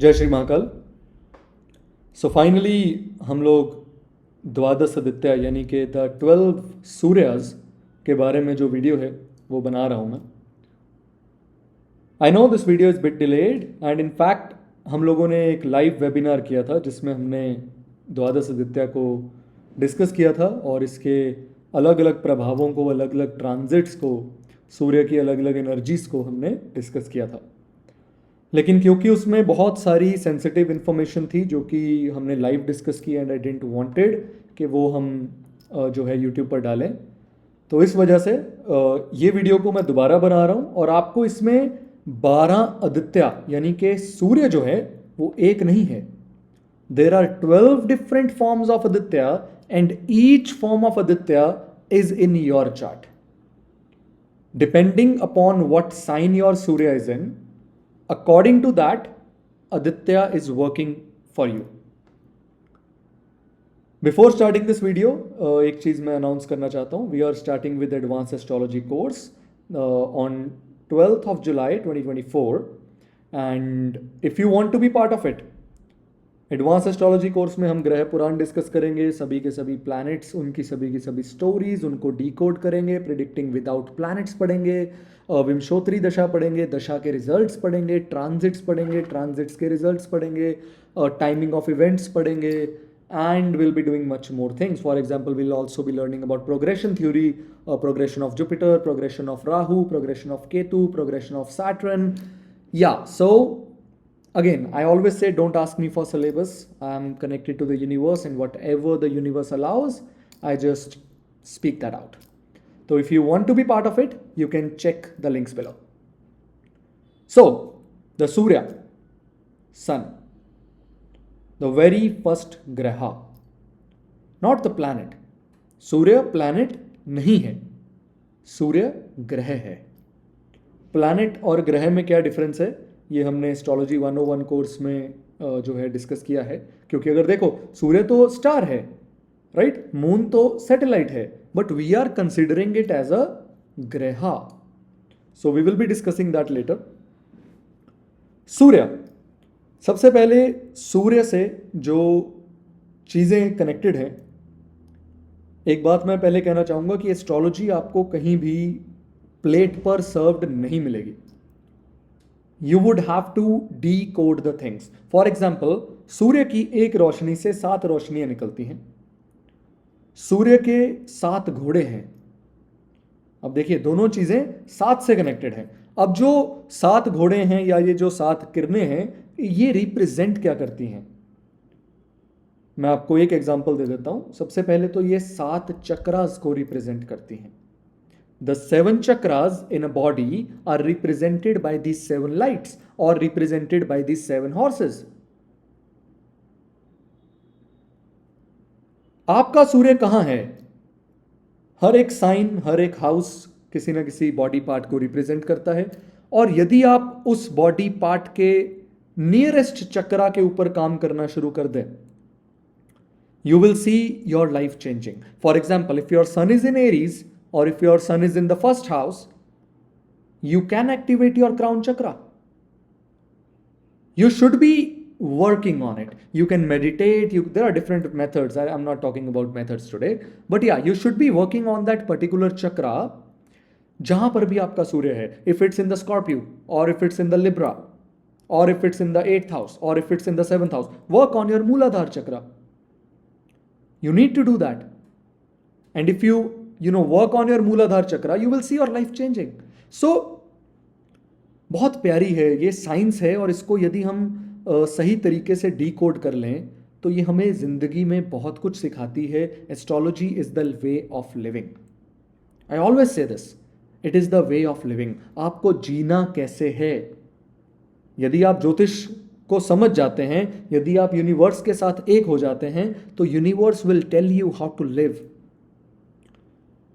जय Shri Mahakal. So finally हम लोग द्वादश आदित्य यानी कि द 12 सूर्याज के बारे में जो वीडियो है वो बना रहा हूँ मैं। I know this video is bit delayed and in fact हम लोगों ने एक लाइव वेबिनार किया था जिसमें हमने द्वादश आदित्य को डिस्कस किया था और इसके अलग अलग प्रभावों को, अलग अलग ट्रांजिट्स को, सूर्य की अलग अलग एनर्जीज़ को हमने डिस्कस किया था। लेकिन क्योंकि उसमें बहुत सारी सेंसिटिव इन्फॉर्मेशन थी जो कि हमने लाइव डिस्कस की एंड आई डिडंट वांटेड कि वो हम जो है यूट्यूब पर डालें, तो इस वजह से ये वीडियो को मैं दोबारा बना रहा हूँ और आपको इसमें 12 आदित्य यानी कि सूर्य जो है वो एक नहीं है। There are 12 different forms of Aditya and each form of Aditya is in your chart depending upon what sign your Surya is in. According to that, Aditya is working for you. Before starting this video, एक चीज़ मैं announce करना चाहता हूँ। We are starting with Advanced Astrology course on 12th of July 2024, and if you want to be part of it, advance astrology course में हम ग्रह पुराण discuss करेंगे, सभी के सभी प्लैनेट्स, उनकी सभी की सभी स्टोरीज, उनको डीकोड करेंगे, प्रिडिक्टिंग विदाउट प्लैनेट्स पढ़ेंगे, विंशोत्तरी दशा पढ़ेंगे, दशा के रिजल्ट्स पढ़ेंगे, ट्रांजिट्स पढ़ेंगे, ट्रांजिट्स के रिजल्ट्स पढ़ेंगे, टाइमिंग ऑफ इवेंट्स पढ़ेंगे, and we'll be doing much more things. For example, we'll also be learning about progression theory, progression of Jupiter, progression of Rahu, progression of Ketu, progression of Saturn. Yeah, so again, I always say don't ask me for syllabus. I'm connected to the universe and whatever the universe allows, I just speak that out. So if you want to be part of it, you can check the links below. So, the Surya, Sun, the very first graha, not the planet. Surya planet नहीं है, सूर्य ग्रह है। Planet और ग्रह में क्या difference है ये हमने एस्ट्रोलॉजी 101 कोर्स में जो है डिस्कस किया है। क्योंकि अगर देखो, सूर्य तो स्टार है, राइट, मून तो सैटेलाइट है, but we are considering it as a graha. So we will be discussing that later. Surya, सबसे पहले सूर्य से जो चीज़ें कनेक्टेड हैं, एक बात मैं पहले कहना चाहूँगा कि एस्ट्रोलॉजी आपको कहीं भी प्लेट पर सर्व्ड नहीं मिलेगी। You would have to decode the things. For example, सूर्य की एक रोशनी से 7 रोशनियां निकलती हैं। सूर्य के 7 घोड़े हैं। अब देखिए, दोनों चीजें 7 से कनेक्टेड हैं। अब जो 7 घोड़े हैं या ये जो 7 किरणें हैं, ये रिप्रेजेंट क्या करती हैं? मैं आपको एक एग्जांपल दे देता हूं। सबसे पहले तो ये 7 चक्रास को रिप्रेजेंट करती हैं। The 7 chakras in a body are represented by these 7 lights or represented by these 7 horses. आपका सूर्य कहां है? हर एक साइन, हर एक हाउस किसी ना किसी बॉडी पार्ट को रिप्रेजेंट करता है, और यदि आप उस बॉडी पार्ट के नियरेस्ट चक्रा के ऊपर काम करना शुरू कर दें, you will see your life changing. For example, if your sun is in Aries, or if your sun is in the first house, you can activate your crown chakra. You should be working on it. You can meditate. There are different methods. I'm not talking about methods today, but yeah, you should be working on that particular chakra जहां पर भी आपका सूर्य है. If it's in the Scorpio, or if it's in the Libra, or if it's in the 8th house, or if it's in the 7th house, work on your Mooladhara chakra. You need to do that. And if you work on your Mooladhara chakra, you will see your life changing. So बहुत प्यारी है ये science है, और इसको यदि हम सही तरीके से डीकोड कर लें तो ये हमें जिंदगी में बहुत कुछ सिखाती है। Astrology is the way of living. I always say this, it is the way of living. आपको जीना कैसे है, यदि आप ज्योतिष को समझ जाते हैं, यदि आप यूनिवर्स के साथ एक हो जाते हैं, तो universe will tell you how to live.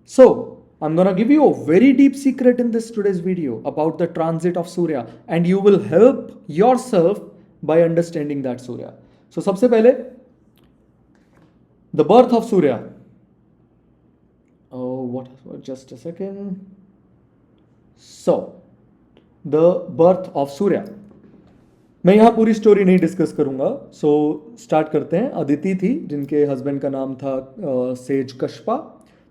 So, I'm gonna give you a very deep secret in this today's video about the transit of Surya, and you will help yourself by understanding that Surya. So, सबसे पहले the birth of Surya. Oh, just a second. So the birth of Surya, मैं यहाँ पूरी story नहीं discuss करूंगा, so start करते हैं। अदिति थी जिनके हस्बैंड का नाम था सेज कश्यपा।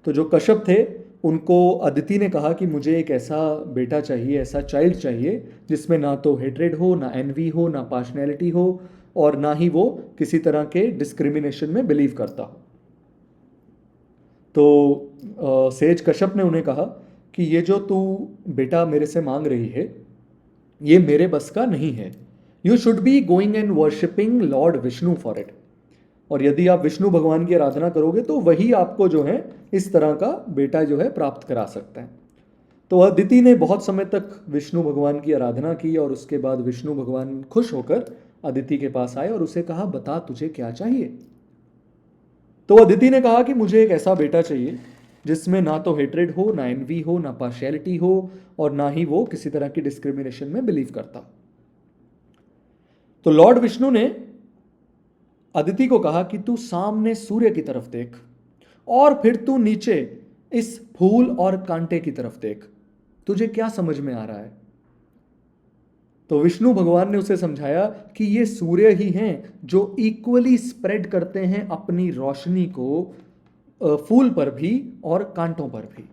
तो जो कश्यप थे उनको अदिति ने कहा कि मुझे एक ऐसा बेटा चाहिए, ऐसा चाइल्ड चाहिए जिसमें ना तो हेट्रेड हो, ना एनवी हो, ना पार्शनैलिटी हो, और ना ही वो किसी तरह के डिस्क्रिमिनेशन में बिलीव करता हो। तो सेज कश्यप ने उन्हें कहा कि ये जो तू बेटा मेरे से मांग रही है ये मेरे बस का नहीं है। You should be going and worshipping Lord Vishnu for it. और यदि आप विष्णु भगवान की आराधना करोगे तो वही आपको जो है इस तरह का बेटा जो है प्राप्त करा सकता है। तो अदिति ने बहुत समय तक विष्णु भगवान की आराधना की और उसके बाद विष्णु भगवान खुश होकर अदिति के पास आए और उसे कहा, बता तुझे क्या चाहिए। तो अदिति ने कहा कि मुझे एक ऐसा बेटा चाहिए जिसमें ना तो हेट्रेड हो, ना एनवी हो, ना पार्शियलिटी हो, और ना ही वो किसी तरह की डिस्क्रिमिनेशन में बिलीव करता। तो लॉर्ड विष्णु ने अदिति को कहा कि तू सामने सूर्य की तरफ देख और फिर तू नीचे इस फूल और कांटे की तरफ देख, तुझे क्या समझ में आ रहा है। तो विष्णु भगवान ने उसे समझाया कि ये सूर्य ही हैं जो इक्वली स्प्रेड करते हैं अपनी रोशनी को फूल पर भी और कांटों पर भी,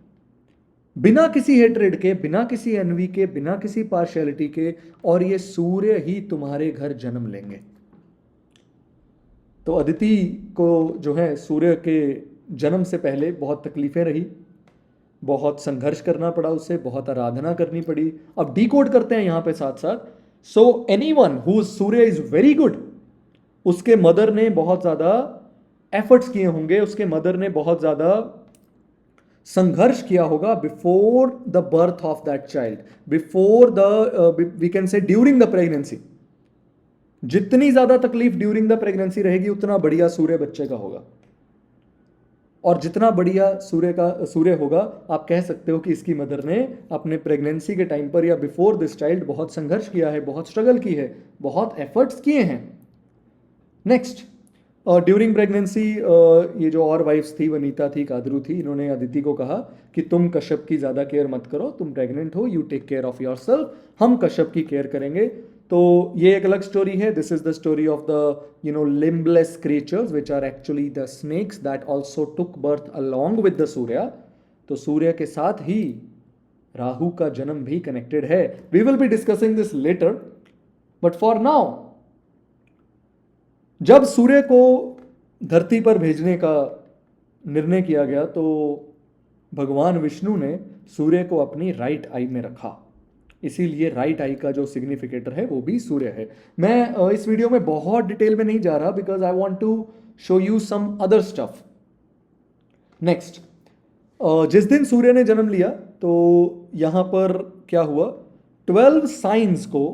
बिना किसी हेट्रेड के, बिना किसी एनवी के, बिना किसी पार्शियलिटी के, और ये सूर्य ही तुम्हारे घर जन्म लेंगे। तो अदिति को जो है सूर्य के जन्म से पहले बहुत तकलीफें रही, बहुत संघर्ष करना पड़ा उसे, बहुत आराधना करनी पड़ी। अब डिकोड करते हैं यहां पे साथ साथ। So anyone who Surya is very good, उसके मदर ने बहुत ज्यादा एफर्ट्स किए होंगे, उसके मदर ने बहुत ज्यादा संघर्ष किया होगा before the birth of that child, before the we can say during the pregnancy. जितनी ज्यादा तकलीफ ड्यूरिंग द प्रेगनेंसी रहेगी उतना बढ़िया सूर्य बच्चे का होगा, और जितना बढ़िया सूर्य होगा, आप कह सकते हो कि इसकी मदर ने अपने प्रेगनेंसी के टाइम पर या बिफोर दिस चाइल्ड बहुत संघर्ष किया है, बहुत स्ट्रगल की है, बहुत एफर्ट्स किए हैं। नेक्स्ट, ड्यूरिंग प्रेगनेंसी ये जो और वाइफ्स थी, वनीता थी, कादरू थी, इन्होंने अदिति को कहा कि तुम कश्यप की ज़्यादा केयर मत करो, तुम प्रेग्नेंट हो, you take care of yourself, हम कश्यप की केयर करेंगे। तो ये एक अलग स्टोरी है। This is the story of the limbless creatures which are actually the snakes that also took birth along with the Surya. तो सूर्य के साथ ही राहु का जन्म भी कनेक्टेड है। We will be discussing this later, but for now जब सूर्य को धरती पर भेजने का निर्णय किया गया तो भगवान विष्णु ने सूर्य को अपनी राइट आई में रखा, इसीलिए राइट आई का जो सिग्निफिकेटर है वो भी सूर्य है। मैं इस वीडियो में बहुत डिटेल में नहीं जा रहा because I want to show you some other stuff. Next, जिस दिन सूर्य ने जन्म लिया तो यहां पर क्या हुआ, 12 साइंस को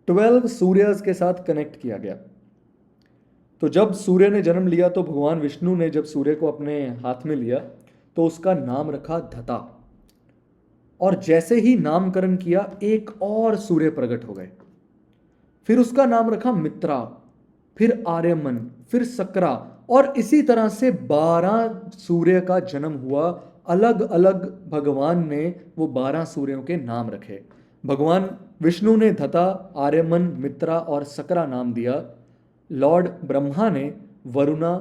12 सूर्यस के साथ कनेक्ट किया गया। तो जब सूर्य ने जन्म लिया तो भगवान विष्णु ने जब सूर्य को अपने हाथ में लिया तो उसका नाम रखा धता, और जैसे ही नामकरण किया एक और सूर्य प्रकट हो गए। फिर उसका नाम रखा मित्रा, फिर आर्यमन, फिर सकरा, और इसी तरह से 12 सूर्य का जन्म हुआ। अलग अलग भगवान ने वो 12 सूर्यों के नाम रखे। भगवान विष्णु ने धता, आर्यमन, मित्रा और सकरा नाम दिया। लॉर्ड ब्रह्मा ने वरुणा,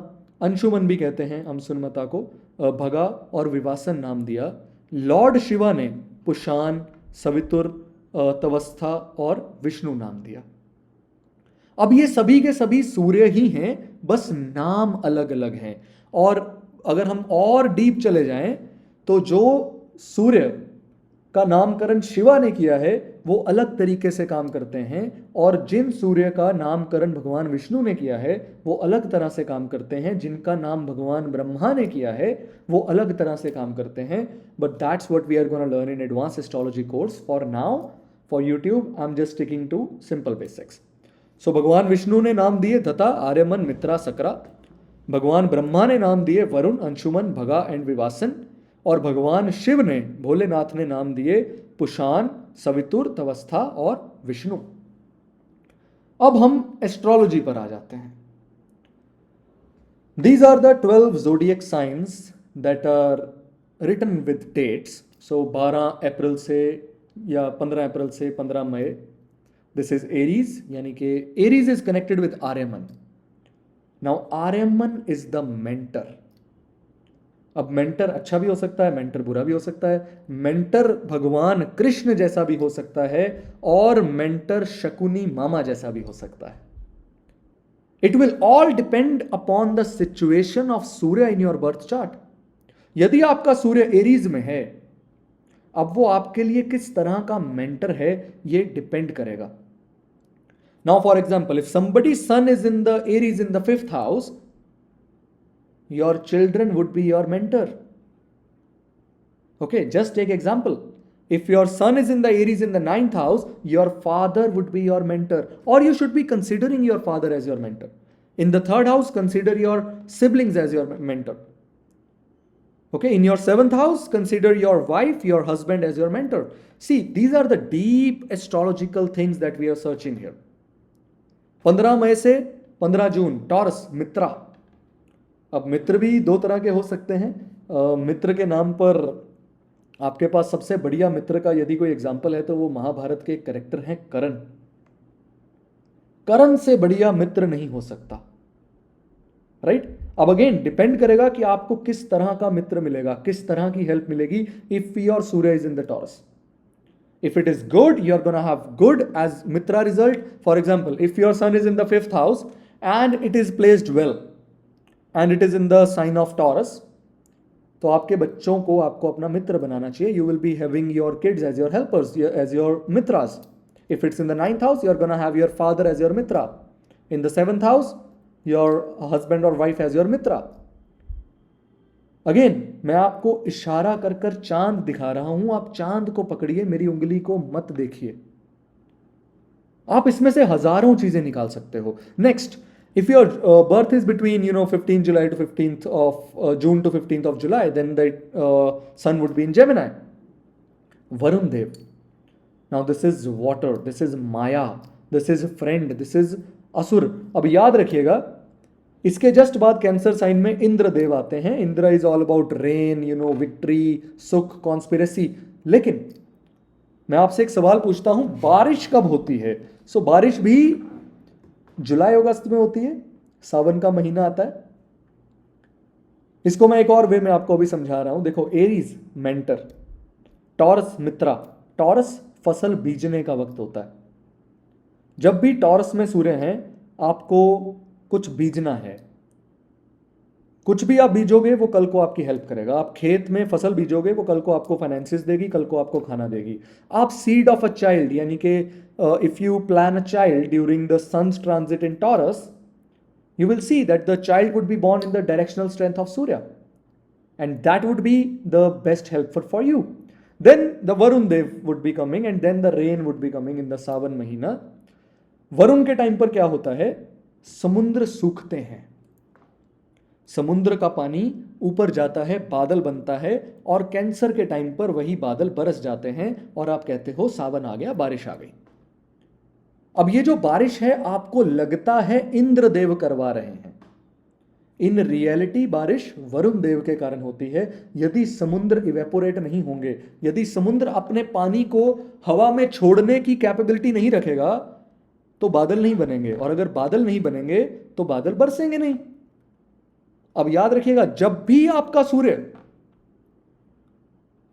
अंशुमन भी कहते हैं अंशुमता को, भगा और विवासन नाम दिया। लॉर्ड शिवा ने पुशान, सवितुर, तवस्था और विष्णु नाम दिया। अब ये सभी के सभी सूर्य ही हैं, बस नाम अलग अलग हैं। और अगर हम और डीप चले जाएं तो जो सूर्य का नामकरण शिवा ने किया है वो अलग तरीके से काम करते हैं, और जिन सूर्य का नामकरण भगवान विष्णु ने किया है वो अलग तरह से काम करते हैं, जिनका नाम भगवान ब्रह्मा ने किया है वो अलग तरह से काम करते हैं। But that's what we are gonna learn in advance astrology course. For now for YouTube I am just sticking to simple basics. So भगवान विष्णु ने नाम दिए धता, आर्यमन, मित्रा, सकरा। भगवान ब्रह्मा ने नाम दिए वरुण, अंशुमन, भगा एंड विवासन। और भगवान शिव ने, भोलेनाथ ने नाम दिए पुशान, सवितुर, तवस्था और विष्णु। अब हम एस्ट्रोलॉजी पर आ जाते हैं। These are the 12 zodiac signs that are written with dates. सो 12 अप्रैल से या 15 अप्रैल से 15 मई, दिस इज एरीज, यानी कि Aries is connected with Aryaman. Now Aryaman is the mentor. अब मेंटर अच्छा भी हो सकता है, मेंटर बुरा भी हो सकता है. मेंटर भगवान कृष्ण जैसा भी हो सकता है और मेंटर शकुनी मामा जैसा भी हो सकता है. It will all depend upon the situation of Surya in your birth chart. यदि आपका सूर्य एरीज में है, अब वो आपके लिए किस तरह का मेंटर है ये डिपेंड करेगा. Now for example, if somebody's sun is in the Aries in the 5th house, your children would be your mentor. Okay, just take example. If your sun is in the Aries in the 9th house, your father would be your mentor, or you should be considering your father as your mentor. In the 3rd house, consider your siblings as your mentor. Okay, in your 7th house, consider your wife, your husband as your mentor. See, these are the deep astrological things that we are searching here. 15 मई से 15 जून, taurus, मित्रा. अब मित्र भी दो तरह के हो सकते हैं. मित्र के नाम पर आपके पास सबसे बढ़िया मित्र का यदि कोई एग्जाम्पल है तो वो महाभारत के एक कैरेक्टर हैं कर्ण. कर्ण से बढ़िया मित्र नहीं हो सकता, राइट? अब अगेन डिपेंड करेगा कि आपको किस तरह का मित्र मिलेगा, किस तरह की हेल्प मिलेगी. If your Surya is in the taurus, if it is good, you're going to have good as mitra result. For example, if your sun is in the 5th house and it is placed well and it is in the sign of Taurus, तो आपके बच्चों को आपको अपना मित्र बनाना चाहिए. You will be having your kids as your helpers, as your mitras. If it's in the 9th house, you're going to have your father as your mitra. In the 7th house, your husband or wife as your mitra. Again मैं आपको इशारा कर कर चांद दिखा रहा हूं, आप चांद को पकड़िए, मेरी उंगली को मत देखिए. आप इसमें से हजारों चीजें निकाल सकते हो. Next, if your birth is between 15 July to 15th of June to 15th of July, then the sun would be in Gemini. Varun Dev. Now this is water, this is Maya, this is friend, this is asura. अब याद रखिएगा, इसके just बाद cancer sign में इंद्र देव आते हैं. Indra is all about rain, victory, सुख, conspiracy. लेकिन मैं आपसे एक सवाल पूछता हूं, बारिश कब होती है? सो बारिश भी जुलाई अगस्त में होती है, सावन का महीना आता है. इसको मैं एक और वे में आपको अभी समझा रहा हूं. देखो, एरीज मेंटर, टॉरस मित्रा. टॉरस फसल बीजने का वक्त होता है. जब भी टॉरस में सूर्य हैं, आपको कुछ बीजना है. कुछ भी आप बीजोगे वो कल को आपकी हेल्प करेगा. आप खेत में फसल बीजोगे वो कल को आपको फाइनेंसिस देगी, कल को आपको खाना देगी. आप सीड ऑफ अ चाइल्ड, यानी कि if you plan a child during the sun's transit in Taurus, you will see that the child would be born in the directional strength of Surya, and that would be the best help for you. Then the Varun Dev would be coming, and then the rain would be coming in the Sawan महीना. वरुण के time पर क्या होता है? समुद्र सूखते हैं, समुद्र का पानी ऊपर जाता है, बादल बनता है, और कैंसर के टाइम पर वही बादल बरस जाते हैं और आप कहते हो सावन आ गया, बारिश आ गई. अब ये जो बारिश है, आपको लगता है इंद्रदेव करवा रहे हैं. इन रियलिटी बारिश वरुण देव के कारण होती है. यदि समुद्र इवेपोरेट नहीं होंगे, यदि समुद्र अपने पानी को हवा में छोड़ने की कैपेबिलिटी नहीं रखेगा, तो बादल नहीं बनेंगे, और अगर बादल नहीं बनेंगे तो बादल बरसेंगे नहीं. अब याद रखिएगा, जब भी आपका सूर्य,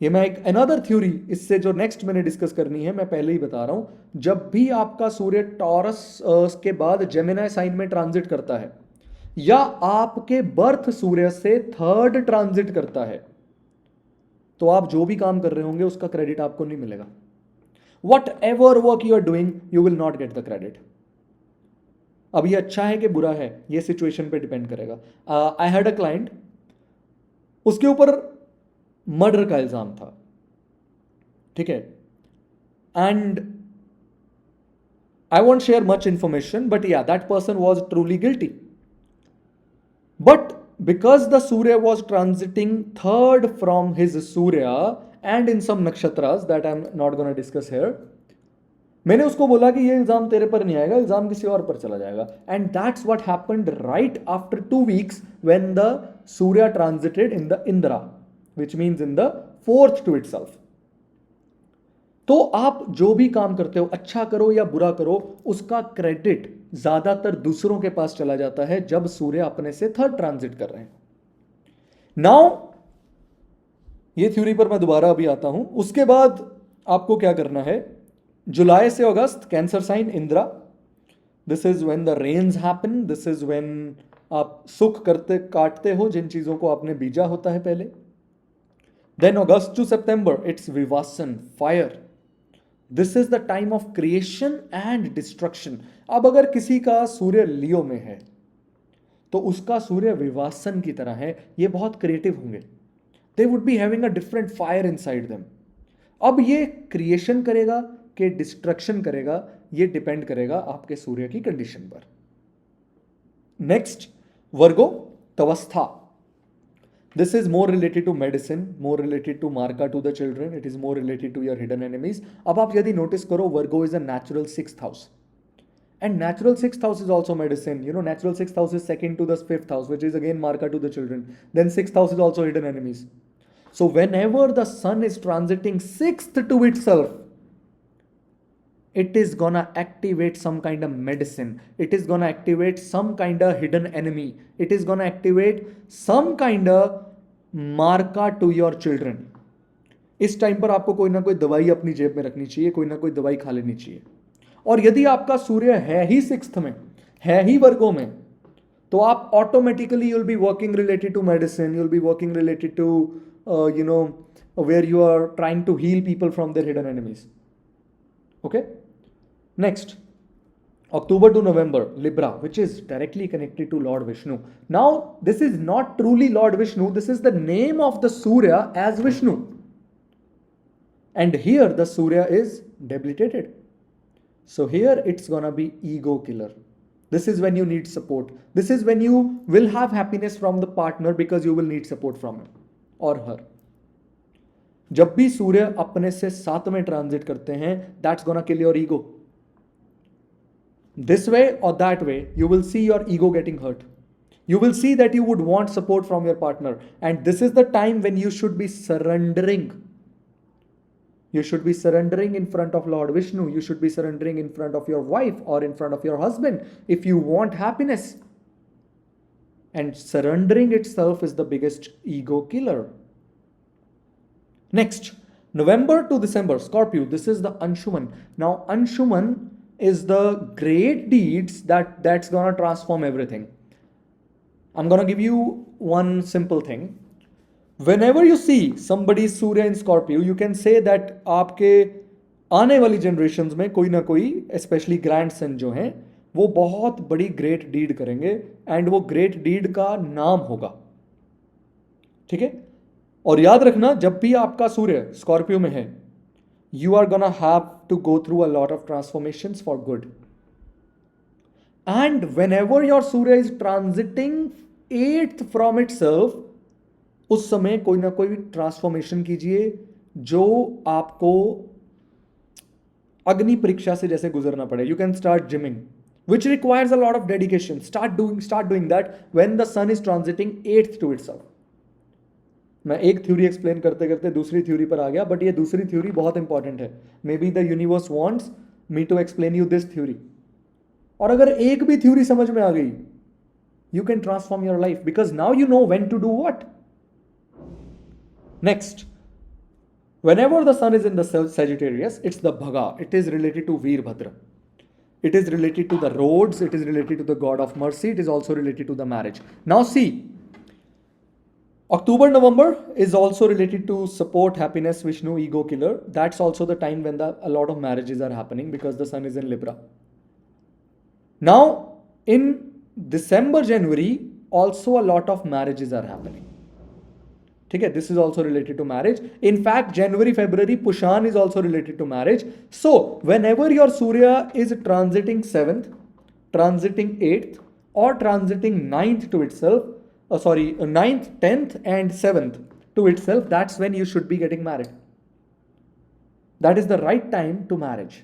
ये मैं एक अनदर थ्योरी, इससे जो नेक्स्ट मैंने डिस्कस करनी है, मैं पहले ही बता रहा हूं, जब भी आपका सूर्य टॉरस के बाद जेमिनी साइन में ट्रांजिट करता है, या आपके बर्थ सूर्य से 3rd ट्रांजिट करता है, तो आप जो भी काम कर रहे होंगे उसका क्रेडिट आपको नहीं मिलेगा. Whatever work you are doing, you will not get the credit. अब ये अच्छा है कि बुरा है, ये सिचुएशन पे डिपेंड करेगा. आई हैड अ क्लाइंट, उसके ऊपर मर्डर का इल्जाम था, ठीक है, and I won't share much information, but yeah that person was truly guilty. बट because the Surya was transiting 3rd from his Surya and in some nakshatras that I'm not going to discuss here, मैंने उसको बोला कि ये इल्जाम तेरे पर नहीं आएगा, इल्जाम किसी और पर चला जाएगा. And that's what happened right after 2 weeks when the Surya transited in the Indra, which means in the 4th to itself. तो आप जो भी काम करते हो, अच्छा करो या बुरा करो, उसका क्रेडिट ज्यादातर दूसरों के पास चला जाता है जब सूर्य अपने से 3rd ट्रांजिट कर रहे हैं. नाउ ये थ्योरी पर मैं दोबारा अभी आता हूं. उसके बाद आपको क्या करना है, जुलाई से अगस्त Cancer sign Indra, this is when the rains happen, this is when आप सुख करते काटते हो जिन चीजों को आपने बीजा होता है पहले. Then August to September it's Vivasan, fire. This is the time of creation and destruction. अब अगर किसी का सूर्य लियो में है तो उसका सूर्य विवासन की तरह है, ये बहुत क्रिएटिव होंगे. They would be having a different fire inside them. अब ये क्रिएशन करेगा कि डिस्ट्रक्शन करेगा, ये डिपेंड करेगा आपके सूर्य की कंडीशन पर. Next Virgo, Tvashta. This is more related to medicine, more related to marka to the children. It is more related to your hidden enemies. अब आप यदि notice करो, Virgo is a natural 6th house. And natural 6th house is also medicine. You know, natural 6th house is second to the 5th house, which is again marka to the children. Then 6th house is also hidden enemies. So whenever the sun is transiting 6th to itself, it is gonna activate some kind of medicine. It is gonna activate some kind of hidden enemy. It is gonna activate some kind of marka to your children. इस time पर आपको कोई ना कोई दवाई अपनी जेब में रखनी चाहिए, कोई ना कोई दवाई खा लेनी चाहिए. और यदि आपका सूर्य है ही 6th में, है ही वर्गों में, तो आप automatically you'll be working related to medicine, you'll be working related to where you are trying to heal people from their hidden enemies. Okay, next, October to November, Libra, which is directly connected to Lord Vishnu. Now, this is not truly Lord Vishnu, this is the name of the Surya as Vishnu. And here the Surya is debilitated. So here it's gonna be ego killer. This is when you need support. This is when you will have happiness from the partner because you will need support from him or her. जब भी सूर्य अपने से 7 में transit करते हैं, that's gonna kill your ego. This way or that way, you will see your ego getting hurt. You will see that you would want support from your partner. And this is the time when you should be surrendering. You should be surrendering in front of Lord Vishnu. You should be surrendering in front of your wife or in front of your husband if you want happiness. And surrendering itself is the biggest ego killer. Next, November to December, Scorpio, this is the Anshuman. Now, Anshuman is the great deeds that's gonna transform everything. I'm gonna give you one simple thing. Whenever you see somebody's Surya in Scorpio, you can say that आपके आने वाली generations में कोई ना कोई, especially grandson जो हैं, वो बहुत बड़ी great deed करेंगे and वो great deed का नाम होगा. ठीक है? और याद रखना, जब भी आपका सूर्य स्कॉर्पियो में है, you are gonna have to go through a lot of transformations for good. And whenever your Surya is transiting 8th from itself, उस समय कोई ना कोई ट्रांसफॉर्मेशन कीजिए जो आपको अग्नि परीक्षा से जैसे गुजरना पड़े. You can start gymming, which requires a lot of dedication. Start doing that when the sun is transiting 8th to itself. मैं एक थ्योरी एक्सप्लेन करते करते दूसरी थ्योरी पर आ गया, बट ये दूसरी थ्योरी बहुत इंपॉर्टेंट है. Maybe the universe wants me to explain you this theory. और अगर एक भी थ्योरी समझ में आ गई, you can transform your life because now you know when to do what. Next, whenever the sun is in the Sagittarius, it's the Bhaga. It is related to Veerbhadra. It is related to the roads. It is related to the God of mercy. It is also related to the marriage. Now see, October, November is also related to support, happiness, Vishnu, ego killer. That's also the time when a lot of marriages are happening because the sun is in Libra. Now, in December, January, also a lot of marriages are happening. ठीक है, this is also related to marriage. In fact, January, February, Pushan is also related to marriage. So, whenever your Surya is transiting 7th, transiting 8th, or transiting 9th to itself, 9th, 10th and 7th to itself, that's when you should be getting married. That is the right time to marriage.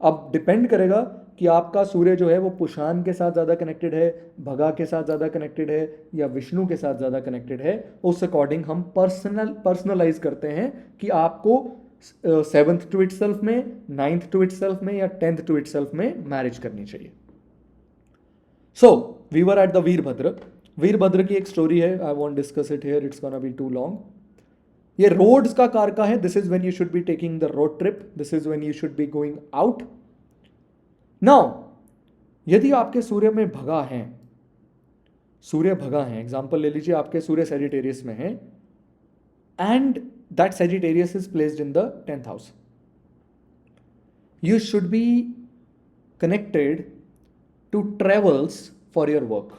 अब depend करेगा कि आपका सूर्य जो है वो पुषान के साथ ज़्यादा कनेक्टेड है, भगा के साथ ज़्यादा कनेक्टेड है, या विष्णु के साथ ज़्यादा कनेक्टेड है, उस अकॉर्डिंग हम पर्सनलाइज करते हैं कि आपको 7th टू इटसेल्फ में, 9th टू इटसेल्फ में, या 10th टू इटसेल्फ में मैरिज करनी चाहिए. So we were at the Virabhadra. Virabhadra की एक स्टोरी है, I want discuss it here, it's gonna be too long. ये रोड्स का कारका है. This is when you should be taking the road trip, this is when you should be going out. Now यदि आपके सूर्य में भगा हैं, सूर्य भगा हैं, एग्जाम्पल ले लीजिए, आपके सूर्य सेजिटेरियस में है, and that Sagittarius is placed in the 10th house, you should be connected to travels for your work,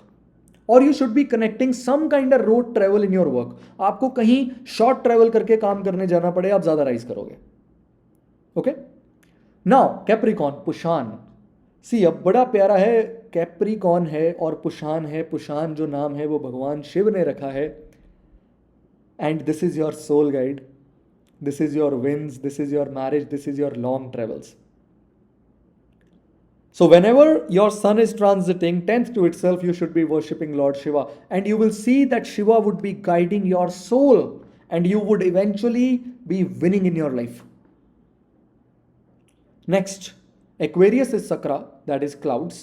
or you should be connecting some kind of road travel in your work. आपको कहीं short travel करके काम करने जाना पड़े, आप ज़्यादा rise करोगे. Okay, now Capricorn, Pushan. See अब बड़ा प्यारा है, कैप्रिकॉन है और पुषान है. पुषान जो नाम है वो भगवान शिव ने रखा है. And this is your soul guide, this is your wins, this is your marriage, this is your long travels. So whenever your sun is transiting 10th to itself, you should be worshipping Lord Shiva, and you will see that Shiva would be guiding your soul, and you would eventually be winning in your life. Next, Aquarius is Sakra, that is clouds.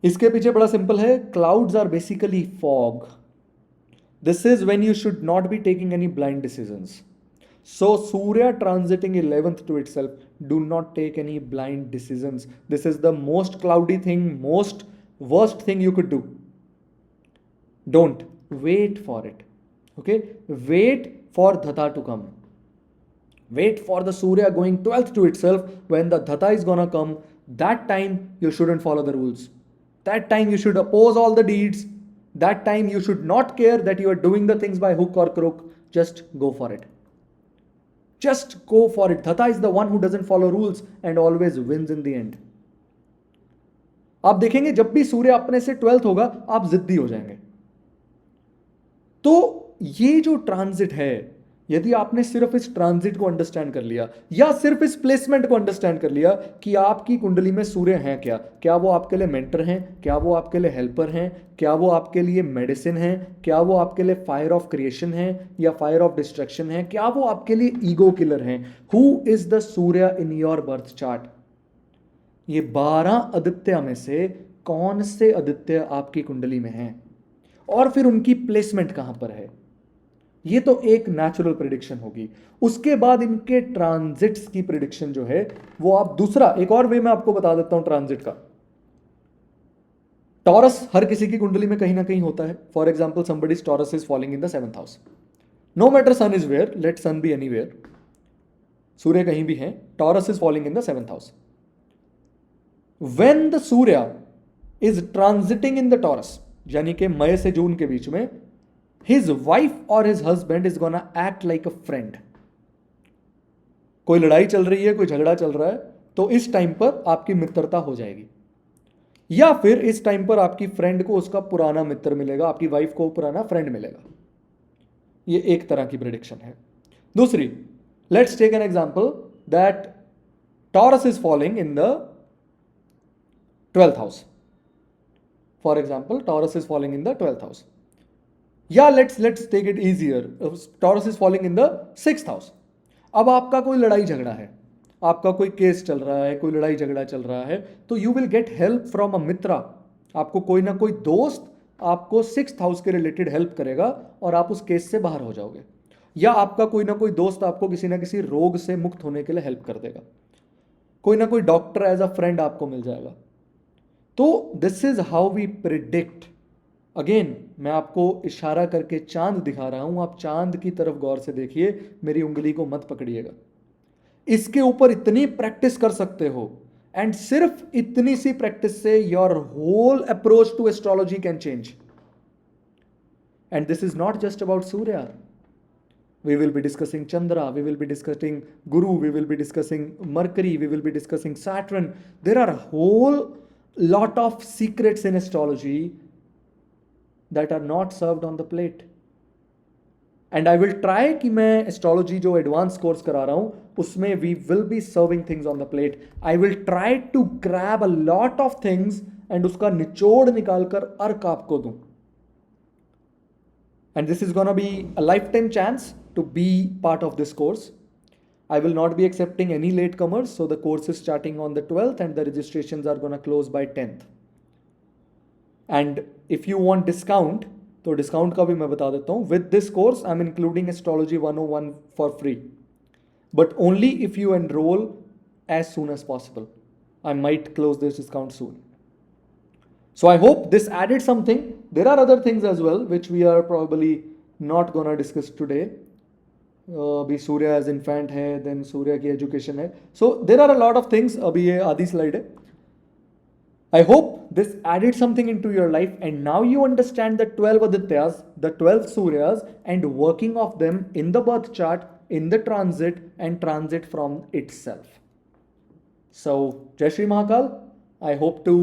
इसके पीछे बड़ा simple है. Clouds are basically fog. This is when you should not be taking any blind decisions. So Surya transiting 11th to itself, do not take any blind decisions. This is the most cloudy thing, most worst thing you could do. Don't wait for it. Okay, wait for Dhata to come. Wait for the Surya going 12th to itself. When the Dhata is gonna come, that time you shouldn't follow the rules. That time you should oppose all the deeds. That time you should not care that you are doing the things by hook or crook. Just go for it. Just go for it. Dhata is the one who doesn't follow rules and always wins in the end. आप देखेंगे जब भी सूर्य अपने से 12th होगा, आप जिद्दी हो जाएंगे. तो ये जो ट्रांजिट है, यदि आपने सिर्फ इस ट्रांजिट को अंडरस्टैंड कर लिया, या सिर्फ इस प्लेसमेंट को अंडरस्टैंड कर लिया कि आपकी कुंडली में सूर्य हैं क्या, क्या वो आपके लिए मेंटर हैं, क्या वो आपके लिए हेल्पर हैं, क्या वो आपके लिए मेडिसिन हैं, क्या वो आपके लिए फायर ऑफ क्रिएशन है या फायर ऑफ डिस्ट्रक्शन है, क्या वो आपके लिए ईगो किलर हैं. Who is the Surya in your birth chart? ये 12 आदित्य में से कौन से आदित्य आपकी कुंडली में हैं, और फिर उनकी प्लेसमेंट कहां पर है. ये तो एक नेचुरल प्रिडिक्शन होगी. उसके बाद इनके ट्रांजिट्स की प्रिडिक्शन जो है वो आप दूसरा एक और वे में आपको बता देता हूं ट्रांजिट का. टॉरस हर किसी की कुंडली में कहीं ना कहीं होता है. For example somebody's Taurus is falling in the 7th house. No matter sun is where, let sun be anywhere, सूर्य कहीं भी है, Taurus is falling in the 7th house. When the Surya is transiting in the Taurus, यानी कि मई से जून के बीच में, his wife or his husband is gonna act like a friend. कोई लड़ाई चल रही है, कोई झगड़ा चल रहा है, तो इस टाइम पर आपकी मित्रता हो जाएगी, या फिर इस टाइम पर आपकी फ्रेंड को उसका पुराना मित्र मिलेगा, आपकी वाइफ को पुराना फ्रेंड मिलेगा. ये एक तरह की प्रेडिक्शन है. दूसरी, let's take an example that Taurus is falling in the 12th house. For example Taurus is falling in the 12th house. या let's take it easier, Taurus is falling in the 6th house. अब आपका कोई लड़ाई झगड़ा है, आपका कोई case चल रहा है, कोई लड़ाई झगड़ा चल रहा है, तो you will get help from a Mitra. आपको कोई ना कोई दोस्त आपको 6th हाउस के रिलेटेड हेल्प करेगा और आप उस केस से बाहर हो जाओगे. या आपका कोई ना कोई दोस्त आपको किसी ना किसी रोग से मुक्त होने के लिए हेल्प कर देगा. कोई ना कोई डॉक्टर एज अ फ्रेंड आपको मिल जाएगा. तो this is how we predict. Again मैं आपको इशारा करके चांद दिखा रहा हूं, आप चांद की तरफ गौर से देखिए, मेरी उंगली को मत पकड़िएगा. इसके ऊपर इतनी प्रैक्टिस कर सकते हो, एंड सिर्फ इतनी सी प्रैक्टिस से your whole approach to astrology can change. And this is not just about Surya. We will be discussing Chandra, we will be discussing Guru, we will be discussing Mercury, we will be discussing Saturn. There are a whole lot of secrets in astrology that are not served on the plate. And I will try कि मैं astrology जो advance course करा रहा हूँ उसमें we will be serving things on the plate. I will try to grab a lot of things and उसका निचोड़ निकाल कर अर्क आपको दूं. And this is gonna be a lifetime chance to be part of this course. I will not be accepting any latecomers, so the course is starting on the 12th and the registrations are gonna close by 10th. And if you want discount, तो discount का भी मैं बता देता हूँ. With this course, I'm including Astrology 101 for free, but only if you enroll as soon as possible. I might close this discount soon. So I hope this added something. There are other things as well which we are probably not gonna discuss today. अभी सूर्य as infant है, then सूर्य की education है. So there are a lot of things. अभी ये आधी slide है. I hope this added something into your life and now you understand the 12 Adityas, the 12 Suryas and working of them in the birth chart, in the transit and transit from itself. So Jai Shri Mahakal, I hope to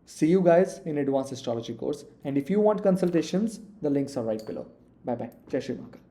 see you guys in advanced astrology course, and if you want consultations the links are right below. Bye bye. Jai Shri Mahakal.